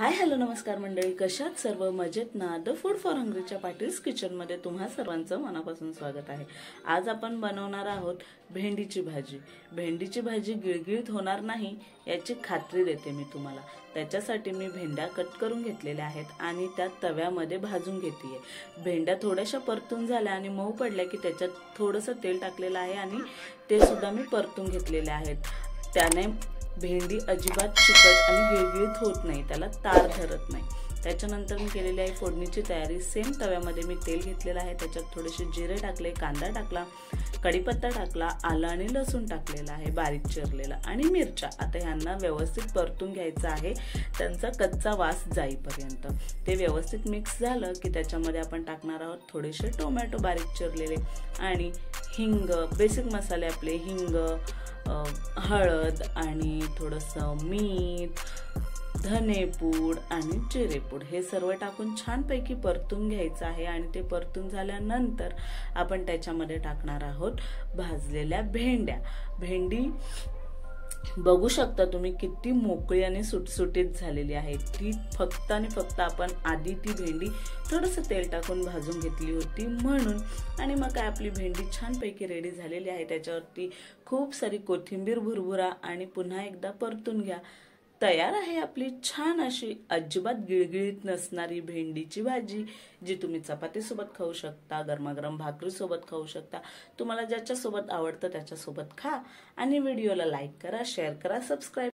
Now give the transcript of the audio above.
Hi hello नमस्कार मंडळी, कशात सर्व मजेत ना? द फूड फॉर हंग्रीच्या पाटील्स किचन मध्ये तुम्हा सर्वांचं मनापासून स्वागत आहे। आज आपण बनवणार आहोत भेंडीची भाजी। भेंडीची भाजी गिळगिळीत होणार नाही याची खात्री देते मी तुम्हाला। त्याच्यासाठी मी भेंड्या कट करून घेतलेल्या आहेत आणि त्या तव्यामध्ये भाजून घेतेय। भेंड्या थोड्याशा परतून झाल्या आणि मऊ पडल्या की त्याच्यात थोडंसं तेल टाकलेलं आहे आणि ते सुद्धा मी परतून घेतलेले आहेत। त्याने भेंडी अजिबात चिकट आणि गिळगिळीत होत नाही, त्याला तार धरत नाही। त्याच्यानंतर मी केलेली आहे फोडणीची तयारी। सेम तव्यामध्ये मी तेल घेतलेलं आहे, त्याच्यात थोडेसे जिरे टाकले, कांदा टाकला, कढीपत्ता टाकला, आलं आणि लसूण टाकलेला आहे बारीक चिरलेला आणि मिरच्या। आता ह्यांना व्यवस्थित परतून घ्यायचं आहे त्यांचा कच्चा वास जाईपर्यंत। ते व्यवस्थित मिक्स झालं की त्याच्यामध्ये आपण टाकणार आहोत थोडेसे टोमॅटो बारीक चिरलेले आणि हिंग, बेसिक मसाले आपले हिंग, हळद आणि थोडंसं मीठ, धनेपूड आणि जिरेपूड हे सर्व टाकून छानपैकी परतून घ्यायचं आहे। आणि ते परतून झाल्यानंतर आपण त्याच्यामध्ये टाकणार आहोत भाजलेल्या भेंड्या। भेंडी बघू शकता तुम्ही किती मोकळी आणि सुटसुटीत झालेली आहे। ती फक्त आणि फक्त आपण आधी ती भेंडी थोडंसं तेल टाकून भाजून घेतली होती म्हणून। आणि मग काय आपली भेंडी छानपैकी रेडी झालेली आहे। त्याच्यावरती खूप सारी कोथिंबीर भुरभुरा आणि पुन्हा एकदा परतून घ्या। तयार आहे आपली छान अशी अजिबात गिळगिळीत नसणारी भेंडीची भाजी, जी तुम्ही चपाती सोबत खाऊ शकता, गरमागरम भाकरी सोबत खाऊ शकता। तुम्हाला ज्याच्या सोबत आवडतं त्याच्या सोबत खा आणि व्हिडिओला लाईक करा, शेअर करा, सबस्क्राइब